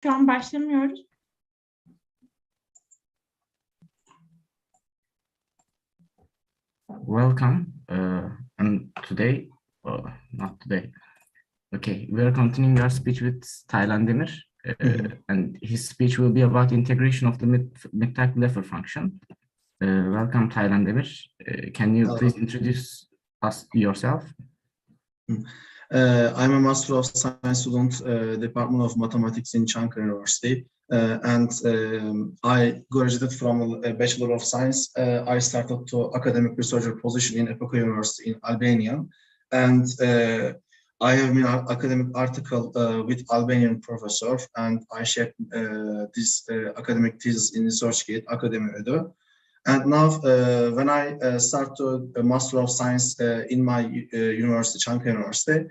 Şu an başlamıyoruz. Welcome, and today, not today, okay, we are continuing our speech with Taylan Demir, and his speech will be about integration of the Mittag-Leffler function. Welcome, Taylan Demir. Can you please introduce us yourself? I'm a Master of Science student, Department of Mathematics in Çankırı University, and I graduated from a Bachelor of Science. I started to academic researcher position in Epoka University in Albania, and I have been an academic article with Albanian professor, and I shared this academic thesis in ResearchGate Academy Ödü. And now, when I start to a Master of Science in my university, Çankırı University,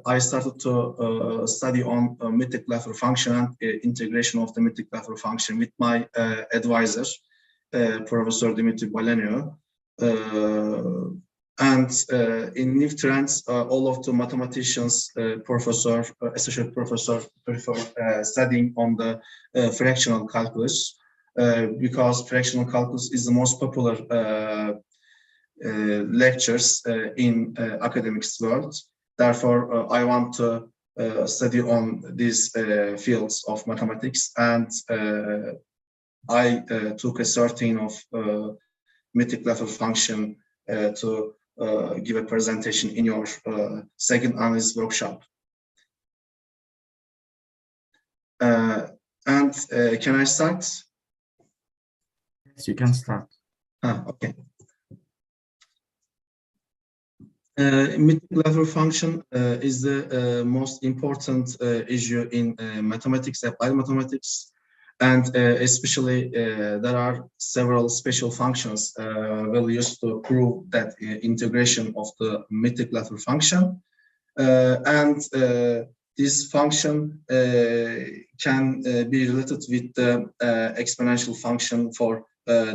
I started to study on Mittag-Leffler Function and integration of the Mittag-Leffler Function with my advisor, Professor Dimitri Baleniu. And in New Trends, all of the mathematicians, professor, associate professor, prefer studying on the fractional calculus. Because fractional calculus is the most popular lectures in academics world. Therefore, I want to study on these fields of mathematics, and I took a certain of Mittag-Leffler function to give a presentation in your second analysis workshop. And can I start? Yes, you can start. Okay. Mittag-Leffler function is the most important issue in mathematics, applied mathematics, and especially there are several special functions we'll use to prove that integration of the Mittag-Leffler function, and this function can be related with the exponential function for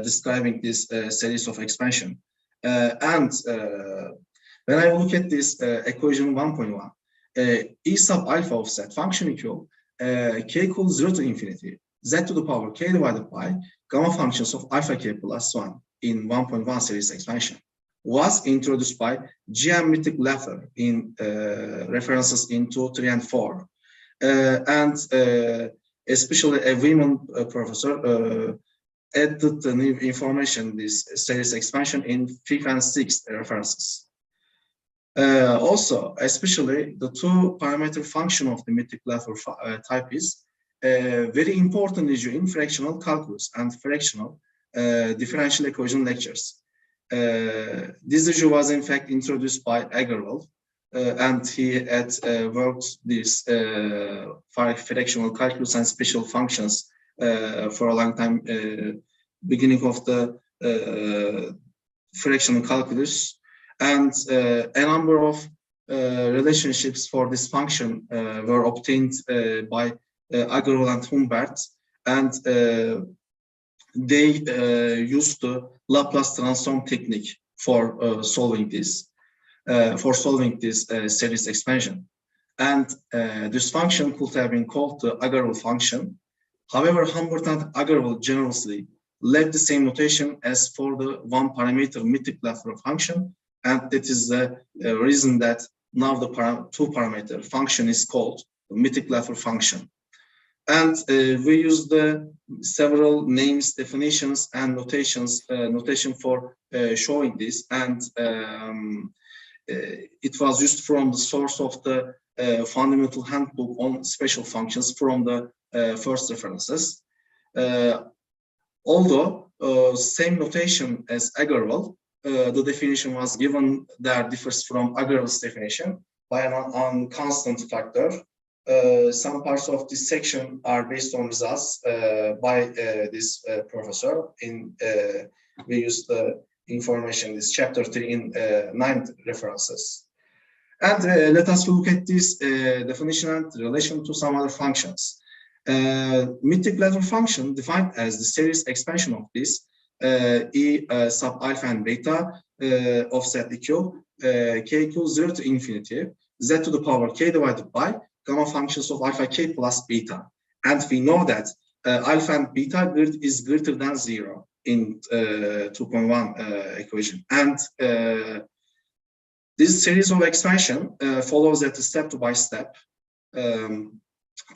describing this series of expansion. And when I look at this equation 1.1, E sub alpha of z function equal k equals 0 to infinity, z to the power k divided by gamma functions of alpha k plus 1 in 1.1 series expansion was introduced by G.M. Mittag-Leffler in references in 2, 3, and 4. And especially a women professor added the new information, this series expansion in 5th and 6th references. Also, especially the two-parameter function of the Mittag-Leffler type is a very important issue in fractional calculus and fractional differential equation lectures. This issue was in fact introduced by Agarwal, and he had worked this fractional calculus and special functions for a long time, beginning of the fractional calculus. And a number of relationships for this function were obtained by Agarwal and Humbert, and they used the Laplace transform technique for solving this series expansion. And this function could have been called the Agarwal function. However, Humbert and Agarwal generously left the same notation as for the one-parameter Mittag-Leffler function. And that is the reason that now the two-parameter function is called the Mittag-Leffler function. And we use the several names, definitions, and notation for showing this. And it was used from the source of the fundamental handbook on special functions from the first references. Although same notation as Agarwal, the definition was given there differs from Agarwal's definition by an constant factor. Some parts of this section are based on results by this professor. We use the information, this chapter 3 in 9th references. And let us look at this definition and relation to some other functions. Mittag-Leffler function defined as the series expansion of this E sub alpha and beta of z equal k equals 0 to infinity, z to the power k divided by gamma functions of alpha k plus beta. And we know that alpha and beta is greater than 0 in 2.1 equation. And this series of expansion follows at step by step. 2.11,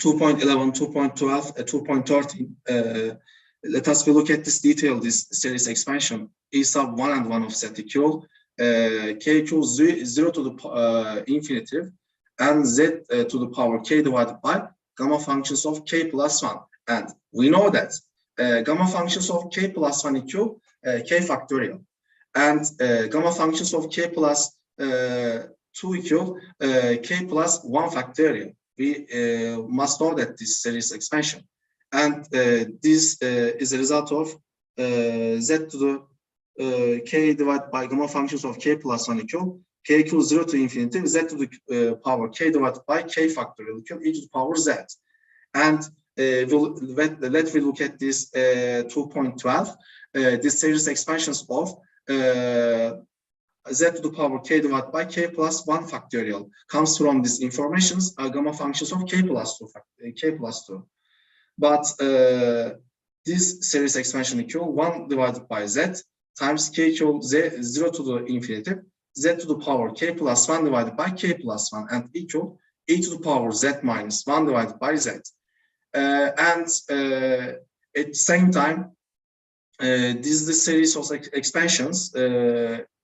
2.12, 2.13. Let us look at this detail, this series expansion. E sub 1 and 1 of z equal k equals 0 to the infinitive and z to the power k divided by gamma functions of k plus 1. And we know that gamma functions of k plus 1 equal k factorial. And gamma functions of k plus 2 equal k plus 1 factorial. We must know that this series expansion. And this is a result of z to the k divided by gamma functions of k plus 1 equal k equals 0 to infinity, z to the power k divided by k factorial equal e to the power z. And let's look at this 2.12. This series expansions of z to the power k divided by k plus 1 factorial comes from these informations are gamma functions of k plus 2. But this series expansion equal 1 divided by z times k equal 0 to the infinitive, z to the power k plus 1 divided by k plus 1 and equal e to the power z minus 1 divided by z. And at the same time, this is the series of expansions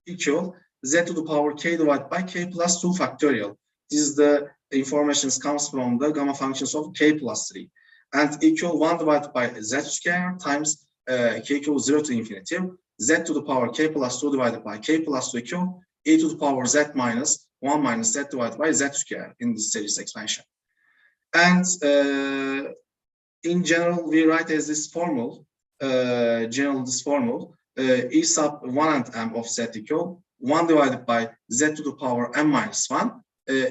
equal z to the power k divided by k plus 2 factorial. This is the information comes from the gamma functions of k plus 3. And equal 1 divided by z square times k equals 0 to infinity, z to the power k plus 2 divided by k plus 2 equal e to the power z minus 1 minus z divided by z square in this series expansion. And in general, we write as this formula, e sub 1 and m of z equal 1 divided by z to the power m minus 1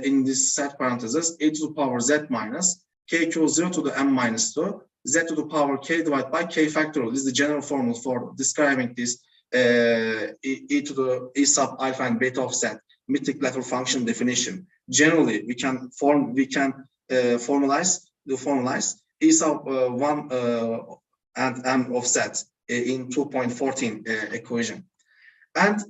in this set parentheses e to the power z minus k equals 0 to the m minus 2 z to the power k divided by k factorial. This is the general formula for describing this e to the e sub alpha and beta of z Mittag-Leffler function definition. Generally, we can formalize e sub 1 and m of z in 2.14 equation. And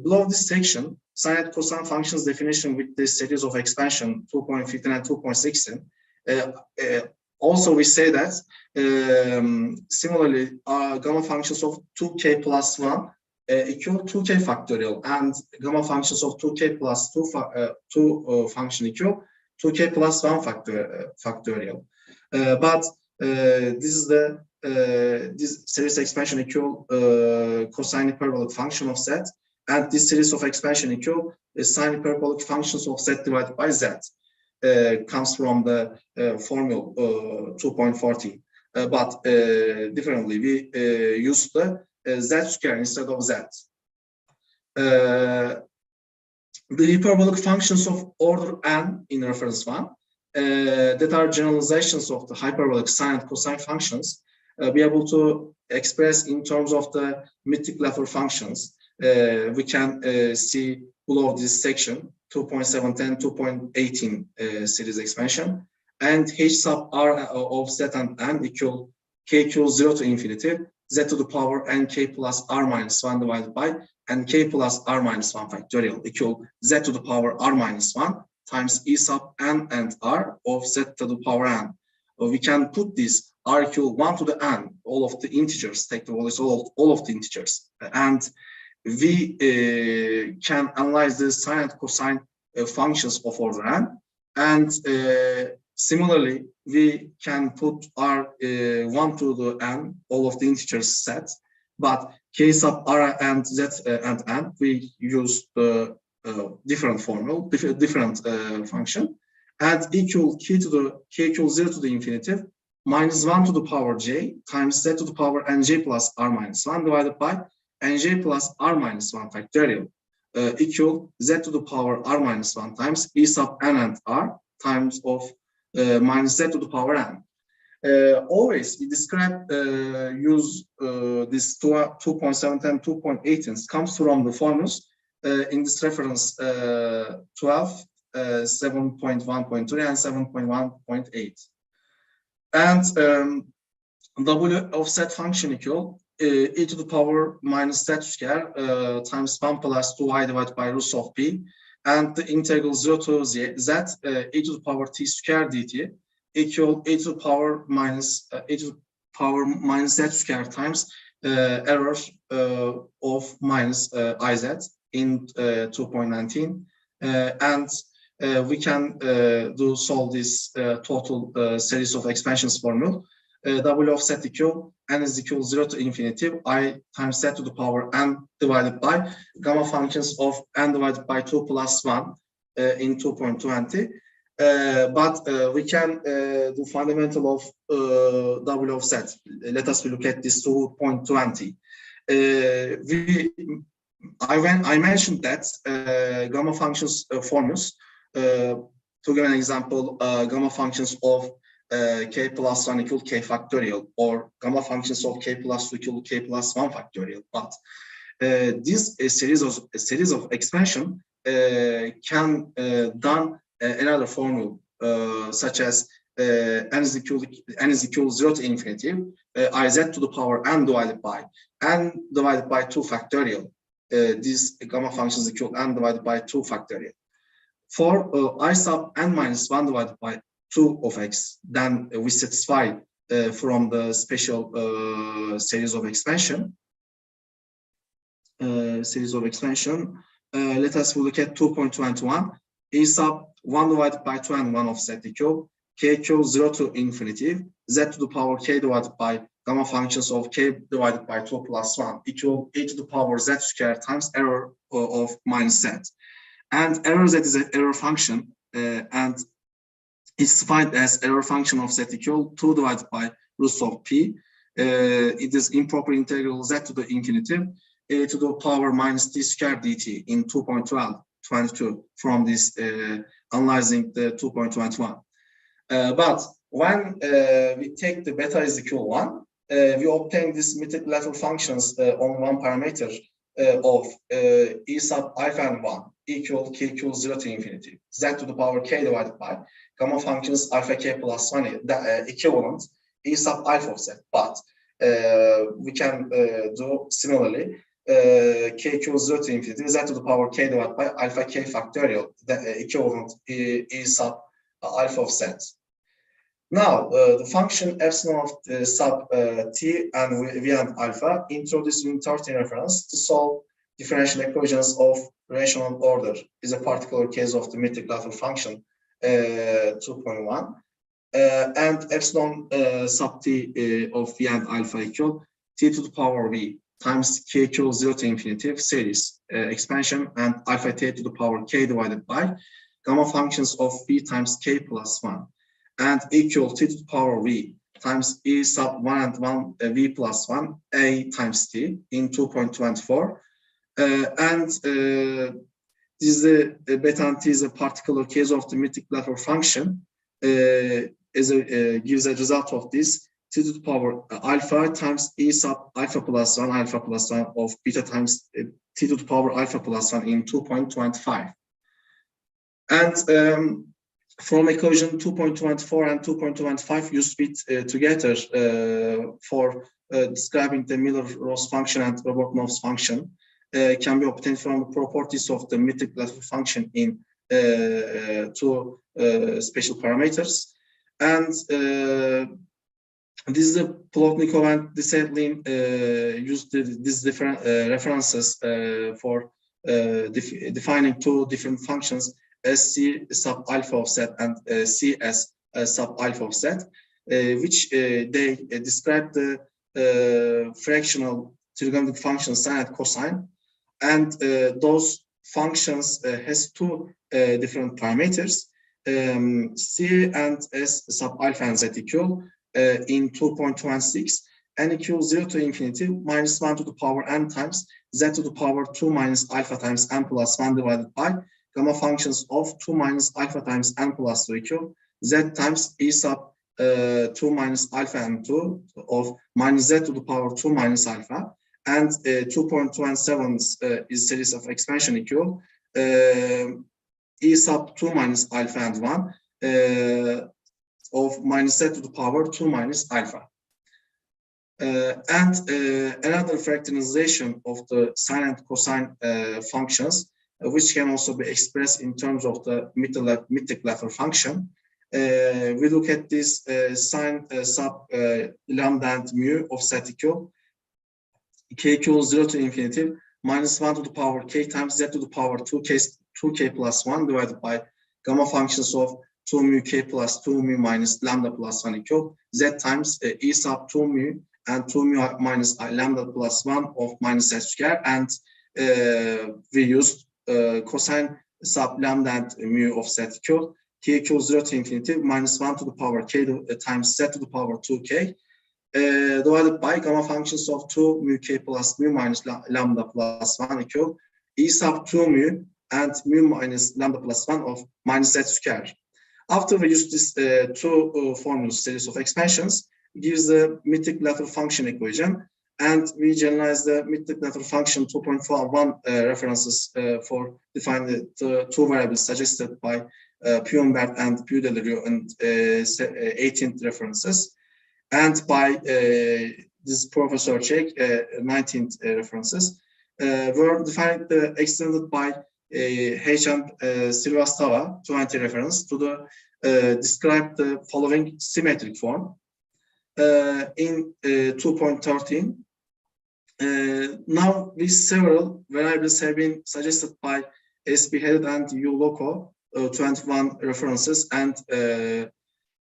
below this section, sine and cosine functions definition with this series of expansion 2.15 and 2.16. Also, we say that similarly, gamma functions of 2k plus 1 equal 2k factorial, and gamma functions of 2k plus 2 function equal 2k plus 1 factorial. But this is the this series expansion equal cosine hyperbolic function of z, and this series of expansion equal sine hyperbolic functions of z divided by z. Comes from the formula 2.14, but differently we use the z square instead of z. The hyperbolic functions of order n in reference 1 that are generalizations of the hyperbolic sine and cosine functions be able to express in terms of the Mittag-Leffler functions. We can see below this section 2.17, 2.18 series expansion, and h sub r of z and n equal k equals 0 to infinity, z to the power n k plus r minus 1 divided by n k plus r minus 1 factorial equal z to the power r minus 1 times e sub n and r of z to the power n. We can put this r equal 1 to the n, all of the integers, take the values all of the integers, and we can analyze the sine and cosine functions of order n, and similarly we can put r 1 to the n, all of the integers set, but k sub r and z and n we use the different formula, different function, and equal k equals 0 to the infinitive minus 1 to the power j times z to the power nj plus r minus 1 divided by nj plus r minus 1 factorial equal z to the power r minus 1 times e sub n and r times of minus z to the power n. Always we describe use this 2.17, 2.18 comes from the formulas in this reference 12, 7.1.3 and 7.1.8. And W offset function equal e to the power minus z square times 1 plus 2i divided by root of p, and the integral 0 to z e to the power t square dt equal e to the power minus z square times error of minus iz in 2.19, and we can solve this total series of expansions formula. W offset equal n is equal 0 to infinity I times z to the power n divided by gamma functions of n divided by 2 plus 1 in 2.20. But we can do fundamental of W offset. Let us look at this 2.20. I mentioned that gamma functions formulas. To give an example, gamma functions of k plus 1 equal k factorial, or gamma functions of k plus 2 equal k plus 1 factorial. But this series of expansion can done another formula, such as n is equal 0 to infinity iz to the power n divided by 2 factorial. This gamma function is equal n divided by 2 factorial. For I sub n minus 1 divided by 2 of x, then we satisfy from the special series of expansion. Let us look at 2.21. E sub 1 divided by 2 and 1 offset equal k equals 0 to infinity z to the power k divided by gamma functions of k divided by 2 plus 1 equal e to the power z square times error of minus z. And error z is an error function, and it's defined as error function of z equal 2 divided by root of p. It is improper integral z to the infinity a to the power minus t square dt in 2.22 from this analyzing the 2.21. But when we take the beta is equal 1, we obtain this Mittag-Leffler functions on one parameter of e sub alpha and 1 equal k equals 0 to infinity z to the power k divided by gamma functions alpha k plus 1 equivalent e sub alpha of z. But we can do similarly k equals 0 to infinity z to the power k divided by alpha k factorial, equivalent e sub alpha of z. Now, the function epsilon of sub t and v and alpha introduced in 13 reference to solve differential equations of rational order is a particular case of the Mittag-Leffler function 2.1. And epsilon sub t of v and alpha equal t to the power v times k equals 0 to infinity series expansion and alpha t to the power k divided by gamma functions of v times k plus 1. And equal t to the power v times e sub 1 and 1 v plus 1 a times t in 2.24. And this is beta and t is a particular case of the Mittag-Leffler function. Gives a result of this t to the power alpha times e sub alpha plus 1 of beta times t to the power alpha plus 1 in 2.25. And from equation 2.24 and 2.25 used with together for describing the Miller-Ross function and Robert-Noff's function can be obtained from the properties of the Mittag-Leffler function in two special parameters. And this is the Plotnikov and Desailly used these different references for defining two different functions, SC sub alpha of z and CS sub alpha of z, which they describe the fractional trigonometric functions sine and cosine, and those functions has two different parameters, C and S sub alpha and z equal in 2.16 n equals 0 to infinity minus 1 to the power n times z to the power 2 minus alpha times n plus 1 divided by gamma functions of 2 minus alpha times n plus 2 equal z times e sub 2 minus alpha and 2 of minus z to the power 2 minus alpha, and 2.27 is series of expansion equal e sub 2 minus alpha and 1 of minus z to the power 2 minus alpha. And another fractionalization of the sine and cosine functions, which can also be expressed in terms of the Mittag-Leffler function. We look at this sine sub lambda and mu of z equal k equals 0 to infinity minus 1 to the power k times z to the power 2k plus 1 divided by gamma functions of 2 mu k plus 2 mu minus lambda plus 1 equal z times e sub 2 mu and 2 mu minus lambda plus 1 of minus z square, and we used cosine sub lambda and mu of z equal k equals 0 to infinity minus 1 to the power k times z to the power 2k divided by gamma functions of 2 mu k plus mu minus lambda plus 1 equal e sub 2 mu and mu minus lambda plus 1 of minus z square. After we use this two formulas series of expansions, gives the Mittag-Leffler function equation, and we generalize the Mittag-Leffler function 2.41 references for defining the two variables suggested by Puembert and Puy-Delaruelle and 18th references, and by this Professor Çek 19th references, were defined extended by H and Srivastava 20 reference to the describe the following symmetric form. In 2.13, now these several variables have been suggested by S.P. and U. Loco 21 references, and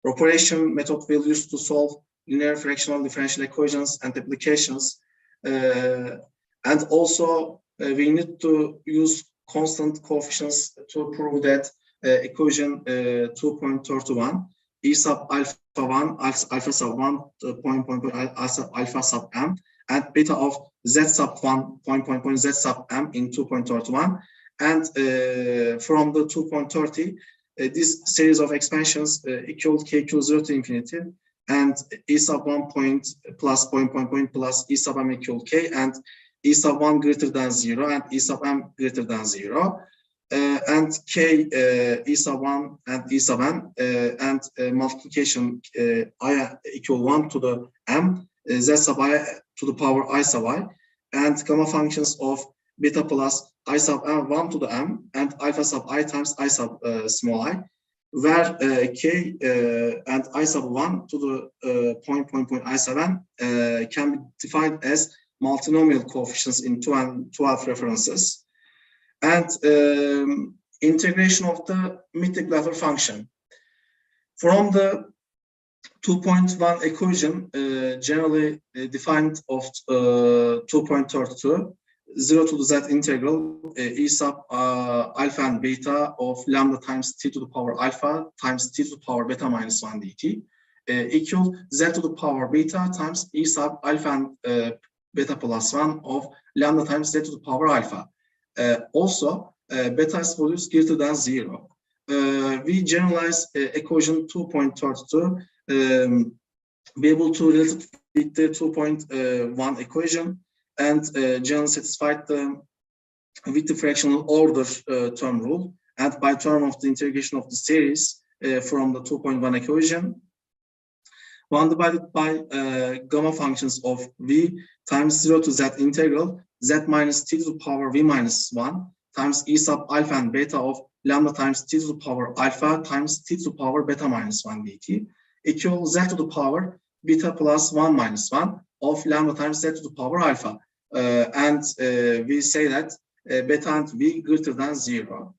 operation method will use to solve linear fractional differential equations and applications, and also we need to use constant coefficients to prove that equation 2.31 e sub alpha 1 alpha sub 1 alpha sub m and beta of z sub 1 z sub m in 2.31, and from the 2.30 this series of expansions equal k equals 0 to infinity and e sub 1 plus e sub m equal k, and e sub 1 greater than 0 and e sub m greater than 0, and k e sub 1 and e sub m, and multiplication I equal 1 to the m, z sub I to the power I sub I, and gamma functions of beta plus I sub m 1 to the m and alpha sub I times I sub small I, where k and I sub 1 to the point I sub m can be defined as multinomial coefficients in 2 and 12 references, and integration of the Mittag-Leffler function. From the 2.1 equation, generally defined of 2.32, 0 to the z integral e sub alpha and beta of lambda times t to the power alpha times t to the power beta minus 1 dt equal z to the power beta times e sub alpha and beta plus 1 of lambda times z to the power alpha. Also, beta is values greater than 0. We generalize equation 2.32, be able to relate it with the 2.1 equation, and generally satisfied with the fractional order term rule, and by term of the integration of the series from the 2.1 equation, 1 divided by gamma functions of v times 0 to z integral z minus t to the power v minus 1 times e sub alpha and beta of lambda times t to the power alpha times t to the power beta minus 1 dt equal z to the power beta plus 1 minus 1 of lambda times z to the power alpha. And we say that beta and v greater than 0.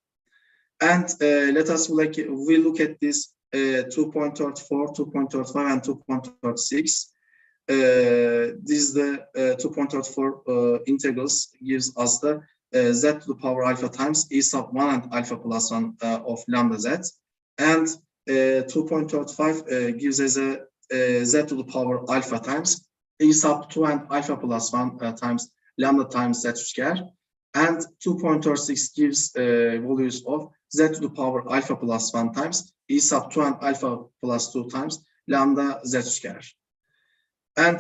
And let us we look at this 2.34, 2.35, and 2.36. This is the 2.34 integrals gives us the z to the power alpha times e sub 1 and alpha plus 1 of lambda z, and 2.35 gives us a z to the power alpha times e sub 2 and alpha plus 1 times lambda times z square, and 2.36 gives values of z to the power alpha plus 1 times e sub 2 and alpha plus 2 times lambda z square. And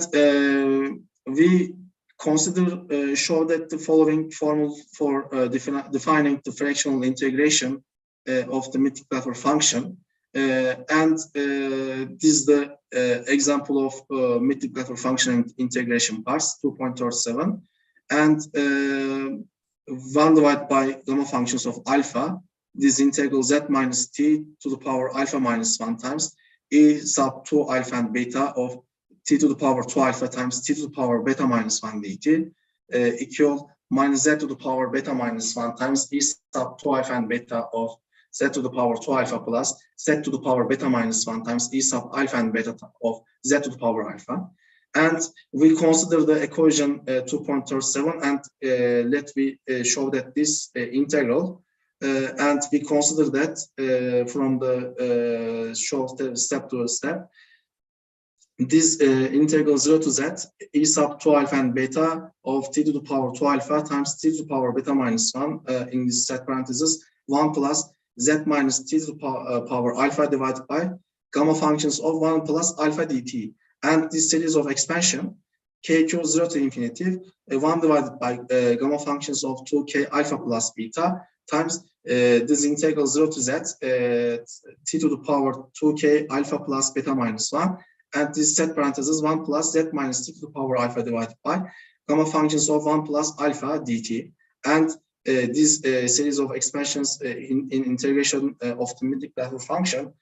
we consider show that the following formula for defining the fractional integration of the Mittag-Leffler function This is the example of Mittag-Leffler function integration parts 2.37, and 1 divided by gamma functions of alpha. This integral z minus t to the power alpha minus 1 times e sub 2 alpha and beta of t to the power 2 alpha times t to the power beta minus 1 dt equal minus z to the power beta minus 1 times e sub 2 alpha and beta of z to the power 2 alpha plus z to the power beta minus 1 times e sub alpha and beta of z to the power alpha. And we consider the equation 2.37, and let me show that this integral, and we consider that from the step to step. This integral 0 to z e sub 2 alpha and beta of t to the power 2 alpha times t to the power beta minus 1 in this set parenthesis 1 plus z minus t to the power alpha divided by gamma functions of 1 plus alpha dt. And this series of expansion k equals 0 to infinity 1 divided by gamma functions of 2k alpha plus beta times this integral 0 to z t to the power 2k alpha plus beta minus 1, and this set parenthesis 1 plus z minus t to the power alpha divided by gamma functions of 1 plus alpha dt. And this series of expansions in integration of the Mittag-Leffler function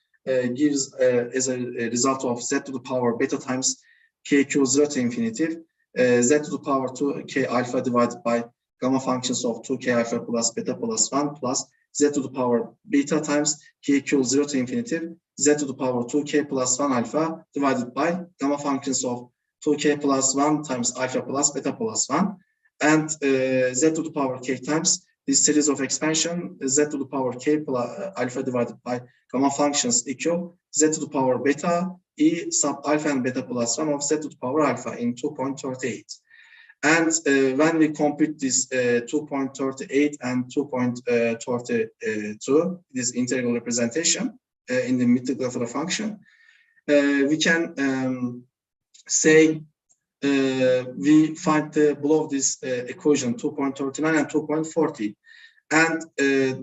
gives as a result of z to the power beta times k equals 0 to infinity z to the power 2k alpha divided by gamma functions of 2k alpha plus beta plus 1 plus z to the power beta times k equals 0 to infinity z to the power 2k plus 1 alpha divided by gamma functions of 2k plus 1 times alpha plus beta plus 1, and z to the power k times this series of expansion z to the power k plus alpha divided by gamma functions equal z to the power beta e sub alpha and beta plus 1 of z to the power alpha in 2.38. And when we compute this 2.38 and 2.32, this integral representation in the Mittag-Leffler function, we can say we find below this equation 2.39 and 2.40, and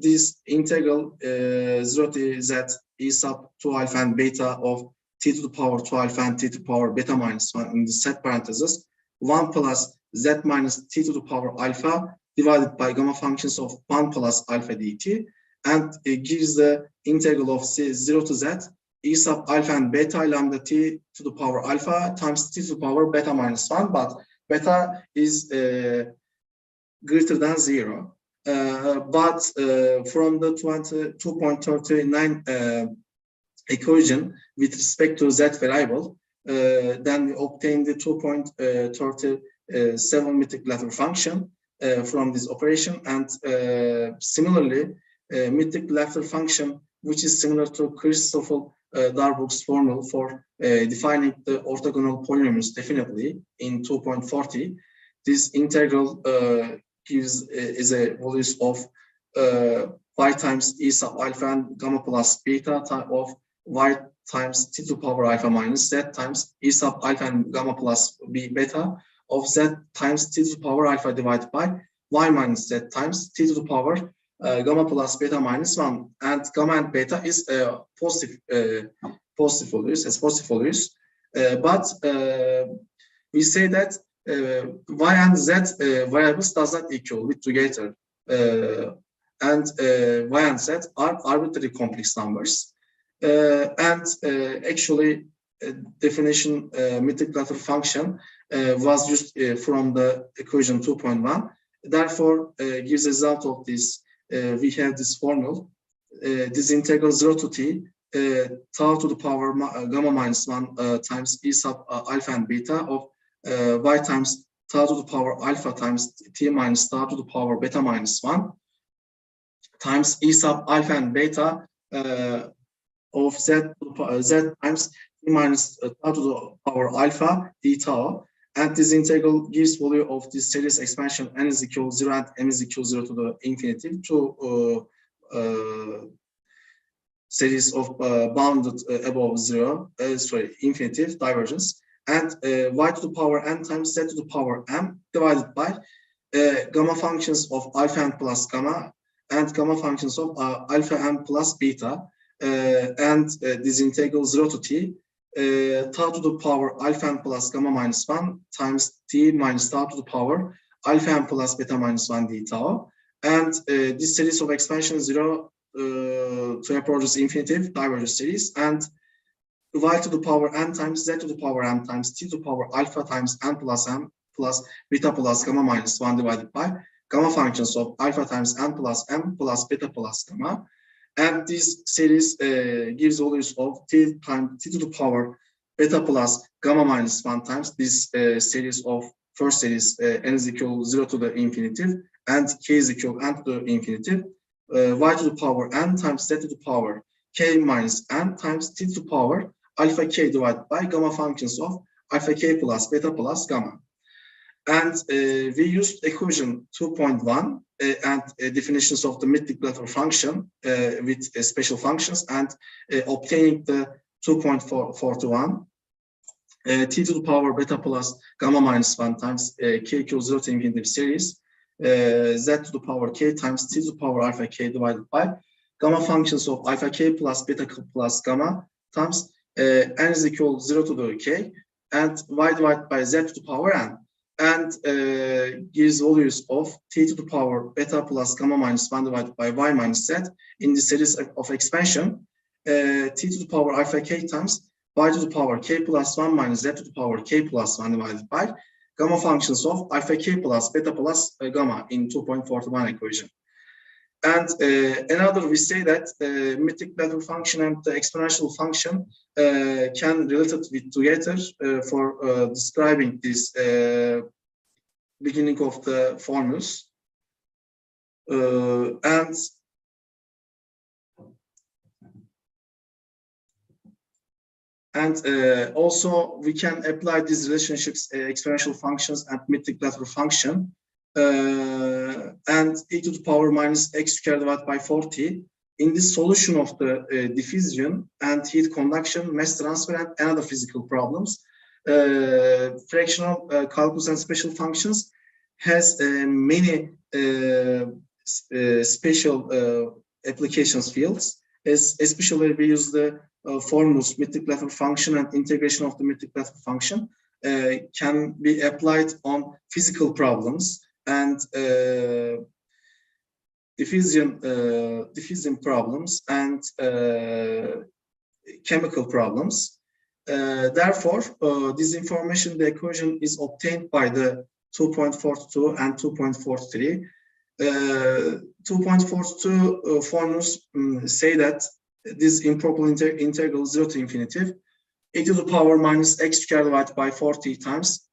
this integral 0 to z e sub 2 alpha and beta of t to the power 2 alpha and t to the power beta minus 1 in the set parenthesis 1 plus z minus t to the power alpha divided by gamma functions of 1 plus alpha dt, and it gives the integral of 0 to z e sub alpha and beta lambda t to the power alpha times t to the power beta minus 1, but beta is greater than 0. But from the 2.39 equation with respect to z variable, then we obtain the 2.37 Mittag-Leffler function from this operation, and similarly Mittag-Leffler function, which is similar to Christoffel-Darboux formula for defining the orthogonal polynomials definitely in 2.40. This integral gives is a values of y times e sub alpha and gamma plus beta of y times t to the power alpha minus z times e sub alpha and gamma plus b beta of z times t to the power alpha divided by y minus z times t to the power gamma plus beta minus 1, and gamma and beta is positive values, but we say that y and z variables does not equal with together, and y and z are arbitrary complex numbers, and actually definition Mittag-Leffler function was used from the equation 2.1. Therefore, gives a result of this. We have this formula, this integral 0 to t tau to the power gamma minus 1 times e sub alpha and beta of y times tau to the power alpha times t minus tau to the power beta minus 1 times e sub alpha and beta of z times t minus tau to the power alpha d tau, and this integral gives value of this series expansion n is equal 0 and m is equal 0 to the infinity to series of bounded above 0, infinity divergence, and y to the power n times z to the power m divided by gamma functions of alpha n plus gamma and gamma functions of alpha n plus beta. and this integral 0 to t, tau to the power alpha n plus gamma minus 1 times t minus tau to the power alpha n plus beta minus 1 d tau. And this series of expansion 0 to approaches infinitive divergence series, and y to the power n times z to the power m times t to the power alpha times n plus beta plus gamma minus 1 divided by gamma functions of alpha times n plus m plus beta plus gamma. And this series gives values of t times t to the power beta plus gamma minus 1 times this series of first series n is equal 0 to the infinitive and k is equal n to the infinitive, y to the power n times z to the power k minus n times t to the power alpha k divided by gamma functions of alpha k plus beta plus gamma. And we used equation 2.1 and definitions of the Mittag-Leffler function with special functions, and obtaining the 2.41 t to the power beta plus gamma minus 1 times k equals 0 to infinitive series z to the power k times t to the power alpha k divided by gamma functions of alpha k plus beta plus gamma times n is equal 0 to the k and y divided by z to the power n, and gives values of t to the power beta plus gamma minus 1 divided by y minus z in the series of expansion t to the power alpha k times y to the power k plus 1 minus z to the power k plus 1 divided by gamma functions of alpha k plus beta plus gamma in 2.41 equation. And another, we say that Mittag-Leffler function and the exponential function can related with together for describing this beginning of the formulas. And also we can apply these relationships, exponential functions and Mittag-Leffler function, and e to the power minus x squared divided by 40 in the solution of the diffusion and heat conduction, mass transfer, and another physical problems. Fractional calculus and special functions has many special applications fields, especially we use the formulas Mittag-Leffler function and integration of the Mittag-Leffler function can be applied on physical problems and diffusion problems and chemical problems. Therefore, this information, the equation is obtained by the 2.42 and 2.43. 2.42 formulas say that this improper integral 0 to infinitive e to the power minus x squared divided by 40 times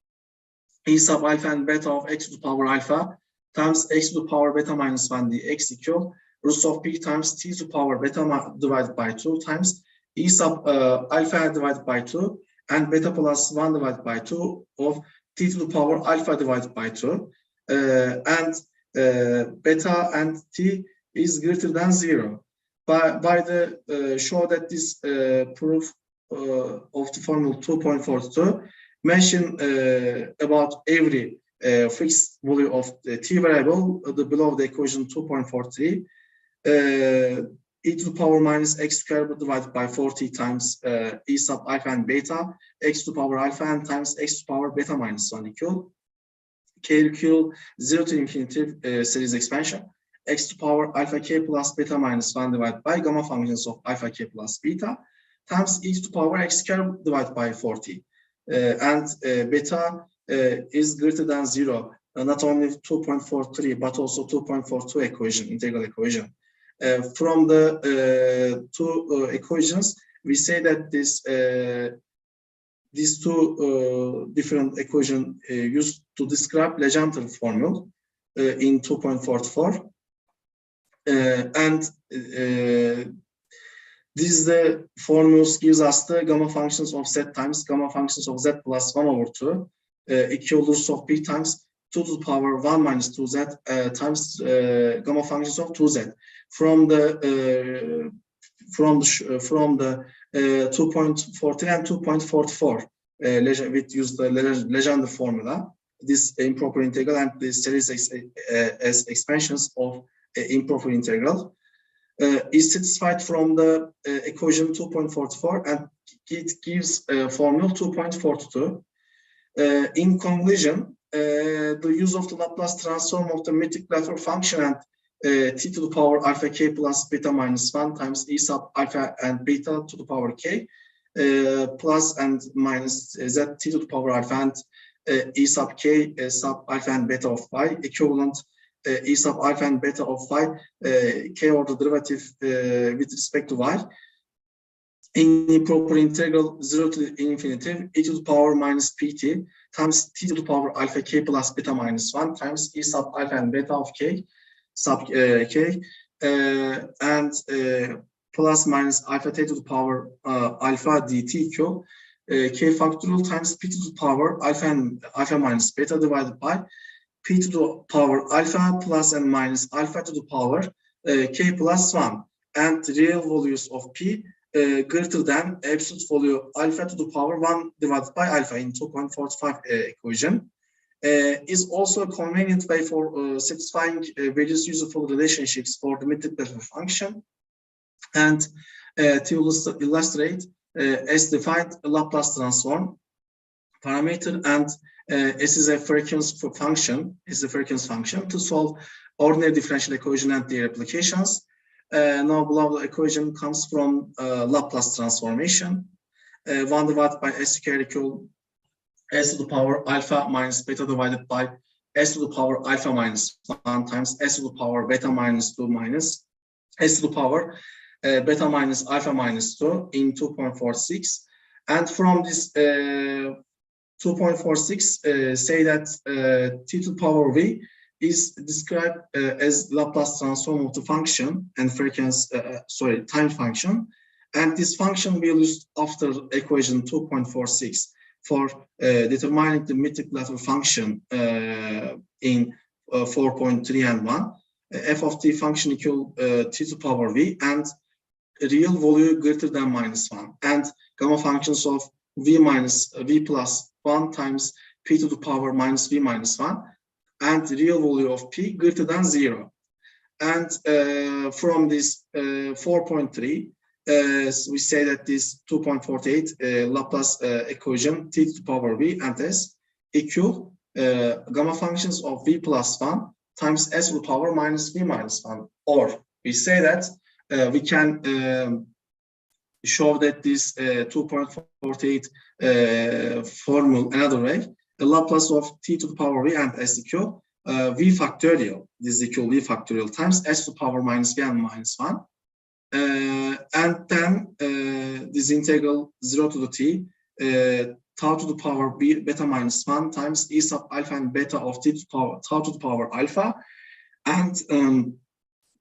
e sub alpha and beta of x to the power alpha times x to the power beta minus 1 dx equal roots of p times t to the power beta divided by 2 times e sub alpha divided by 2 and beta plus 1 divided by 2 of t to the power alpha divided by 2 and beta and t is greater than 0. By the show that this proof of the formula 2.42 mention about every fixed value of the t variable below the equation 2.43 e to the power minus x squared divided by 40 times e sub alpha and beta x to the power alpha and times x to the power beta minus 1 equal k equal 0 to infinity series expansion x to the power alpha k plus beta minus 1 divided by gamma functions of alpha k plus beta times e to the power x squared divided by 40 and beta is greater than 0, not only 2.43 but also 2.42 equation, integral equation. From the two equations, we say that this these two different equations used to describe Legendre formula in 2.44, and this the formulas gives us the gamma functions of z times gamma functions of z plus 1 over 2 equal roots of p times 2 to the power 1 minus 2z times gamma functions of 2z. From the 2.40 and 2.44 with use the Legendre formula, this improper integral and the series as expansions of improper integral. is satisfied from the equation 2.44, and it gives formula 2.42. In conclusion, the use of the Laplace transform of the Mittag-Leffler function and t to the power alpha k plus beta minus 1 times e sub alpha and beta to the power k plus and minus z t to the power alpha and e sub k sub alpha and beta of phi equivalent e sub alpha and beta of phi k order derivative with respect to y in improper integral 0 to infinity e to the power minus pt times t to the power alpha k plus beta minus 1 times e sub alpha and beta of k sub k and plus minus alpha t to the power alpha dt equal k factorial times p to the power alpha and alpha minus beta divided by p to the power alpha plus and minus alpha to the power k plus 1, and real values of p greater than absolute value alpha to the power 1 divided by alpha in 2.45 equation is also a convenient way for satisfying various useful relationships for the Mittag-Leffler function. And to illustrate, as defined Laplace transform parameter, and S is a frequency function, to solve ordinary differential equation and their applications. Now below the equation comes from Laplace transformation. 1 divided by s squared equal s to the power alpha minus beta divided by s to the power alpha minus 1 times s to the power beta minus 2 minus s to the power beta minus alpha minus 2 in 2.46. And from this 2.46 say that t to the power v is described as Laplace transform of the function and frequency, time function. And this function will be used after equation 2.46 for determining the Mittag-Leffler function in 4.3 and 1. F of t function equal t to the power v and real value greater than minus 1. And gamma functions of v minus v plus 1 times p to the power minus v minus 1. And real value of p greater than 0. And from this 4.3, we say that this 2.48 Laplace equation t to the power v and s equal gamma functions of v plus 1 times s to the power minus v minus 1. Or we say that we can show that this 2.48 formula another way. The Laplace of t to the power v and s equal v factorial. This is equal v factorial times s to the power minus v and minus 1. And then this integral 0 to the t tau to the power beta minus 1 times e sub alpha and beta of t to the power tau to the power alpha, and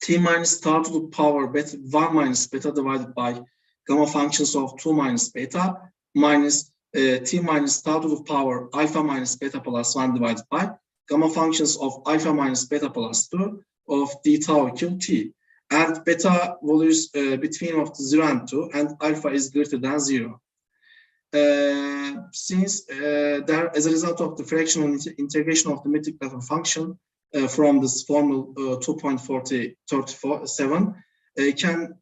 t minus tau to the power beta 1 minus beta divided by gamma functions of 2 minus beta minus t minus tau to the power alpha minus beta plus 1 divided by gamma functions of alpha minus beta plus 2 of d tau equal t. And beta values between of 0 and 2, and alpha is greater than 0. Since there, as a result of the fractional integration of the Mittag-Leffler function from this formula 2.4037, can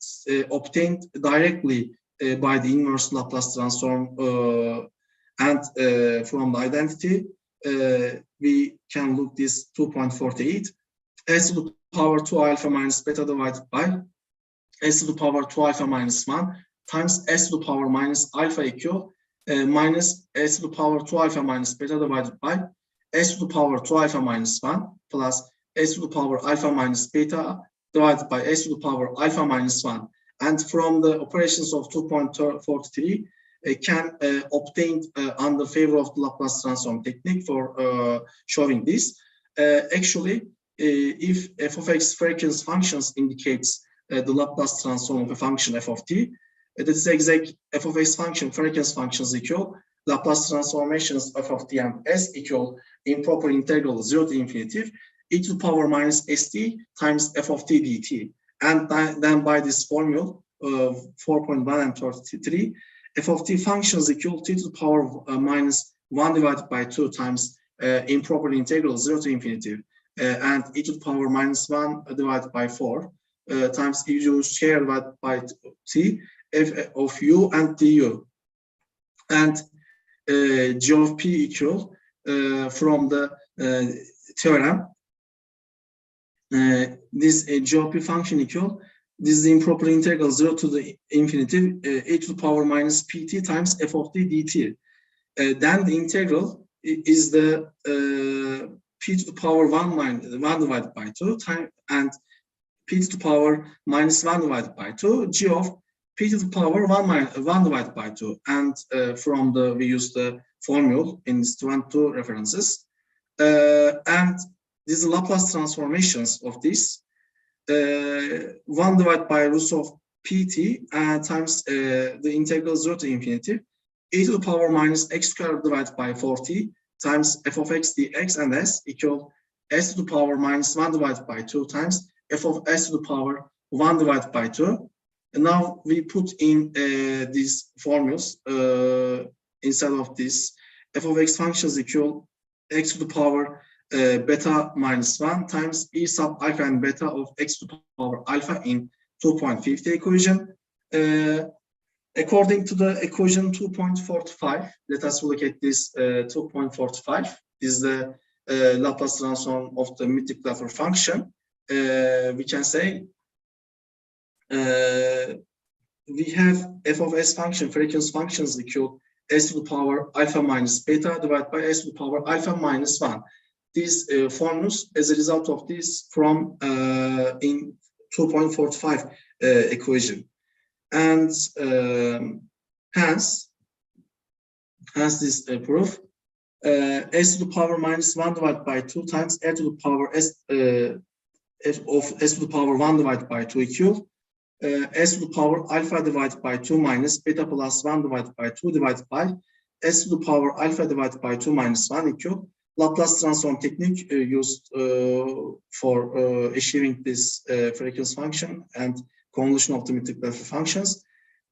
obtained directly by the inverse Laplace transform, and from the identity we can look this 2.48 s to the power 2 alpha minus beta divided by s to the power 2 alpha minus 1 times s to the power minus alpha equal minus s to the power 2 alpha minus beta divided by s to the power 2 alpha minus 1 plus s to the power alpha minus beta divided by s to the power alpha minus 1. And from the operations of 2.43 can obtained under favor of the Laplace transform technique for showing this. Actually, if f of x frequency functions indicates the Laplace transform of a function f of t, that is exact f of x function frequency functions equal Laplace transformations f of t and s equal improper integral 0 to infinity e to the power minus st times f of t dt. And then by this formula 4.1 and 33, f of t functions equal t to the power minus 1 divided by 2 times improper integral 0 to infinity and e to the power minus 1 divided by 4 times u squared divided by t, f of u and du. And g of p equal from the theorem. This g of p function equal, this is the improper integral 0 to the infinity a to the power minus pt times f of t dt. Then the integral is the p to the power 1 divided by 2 time, and p to the power minus 1 divided by 2, g of p to the power 1 divided by 2. And from the, we use the formula in student 2 references. And these Laplace transformations of this, 1 divided by root of pt times the integral 0 to infinity, e to the power minus x squared divided by 4t times f of x dx and s equal s to the power minus 1 divided by 2 times f of s to the power 1 divided by 2. And now we put in these formulas instead of this. F of x functions equal x to the power beta minus 1 times e sub alpha and beta of x to the power alpha in 2.50 equation. According to the equation 2.45, let us look at this 2.45. This is the Laplace transform of the Mittag-Leffler function. We can say we have f of s function, frequency functions equal s to the power alpha minus beta divided by s to the power alpha minus 1. These formulas, as a result of this, from in 2.45 equation. And hence this proof, s to the power minus 1 divided by 2 times r to the power s of s to the power 1 divided by 2 equal s to the power alpha divided by 2 minus beta plus 1 divided by 2 divided by s to the power alpha divided by 2 minus 1 equal Laplace transform technique used for achieving this frequency function and convolution of the Mittag-Leffler functions.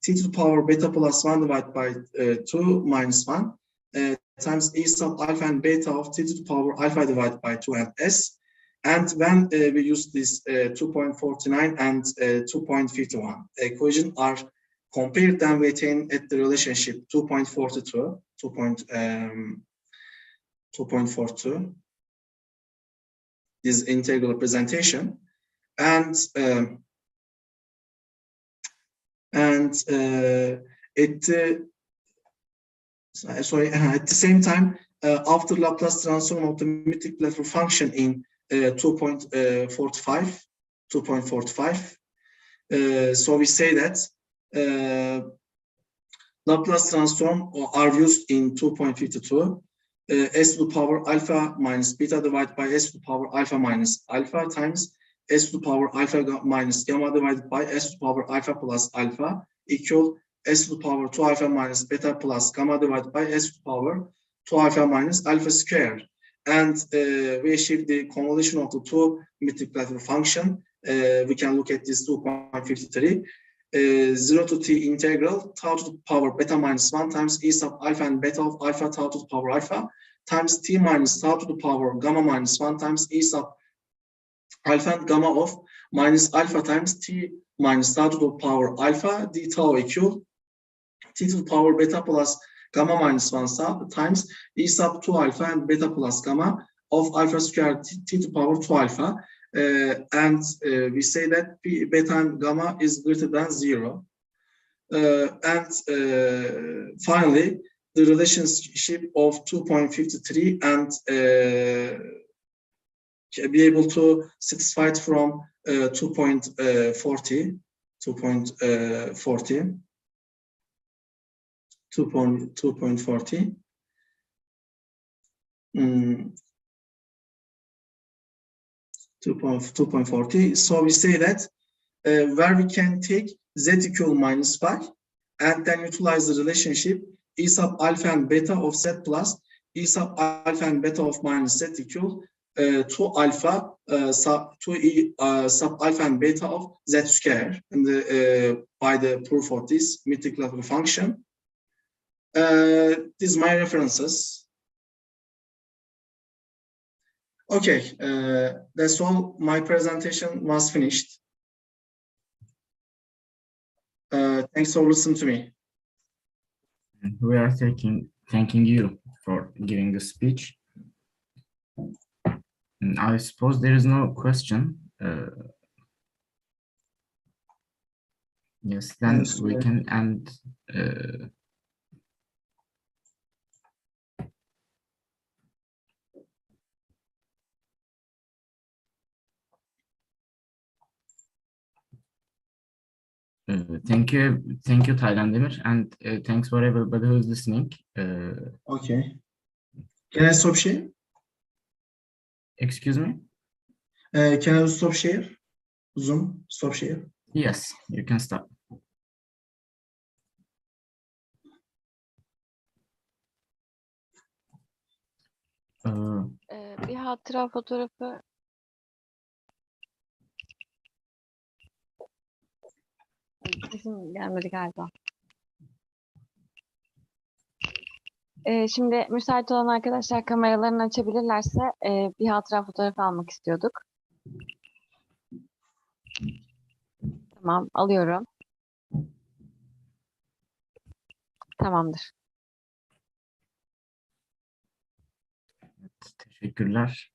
T to the power beta plus 1 divided by 2 minus 1 times e sub alpha and beta of t to the power alpha divided by 2 and s. And when we use this 2.49 and 2.51 equation are compared, then we attain at the relationship 2.42, 2.42, this integral representation, and at the same time, after Laplace transform of the Mittag-Leffler function in 2.45, so we say that Laplace transform are used in 2.52, s to the power alpha minus beta divided by s to the power alpha minus alpha times s to the power alpha minus gamma divided by s to the power alpha plus alpha equal s to the power 2 alpha minus beta plus gamma divided by s to the power 2 alpha minus alpha squared. And we achieve the convolution of the two Mittag-Leffler function. We can look at this 2.53. 0 to t integral tau to the power beta minus 1 times e sub alpha and beta of alpha tau to the power alpha times t minus tau to the power gamma minus 1 times e sub alpha and gamma of minus alpha times t minus tau to the power alpha d tau equal t to the power beta plus gamma minus 1 sub times e sub 2 alpha and beta plus gamma of alpha squared t to the power 2 alpha. And we say that p, beta and gamma is greater than 0. And finally, the relationship of 2.53 and be able to satisfy it from 2.40. 2.40. 2.40. So we say that where we can take z equal minus pi and then utilize the relationship e sub alpha and beta of z plus e sub alpha and beta of minus z equal 2 alpha sub 2e sub alpha and beta of z square, and by the proof of this Mittag-Leffler function. These are my references. Okay, that's all. My presentation was finished. Thanks for listening to me. We are thanking you for giving the speech. And I suppose there is no question. Yes, then Yes, we can end. Thank you, Taylan Demir, and thanks for everybody who is listening. Okay. Can I stop share? Excuse me? Can I stop share? Zoom, stop share. Yes, you can stop. Bir hatıra fotoğrafı sesim gelmedi galiba. Şimdi müsait olan arkadaşlar kameralarını açabilirlerse bir hatıra fotoğrafı almak istiyorduk. Tamam, alıyorum. Tamamdır. Teşekkürler.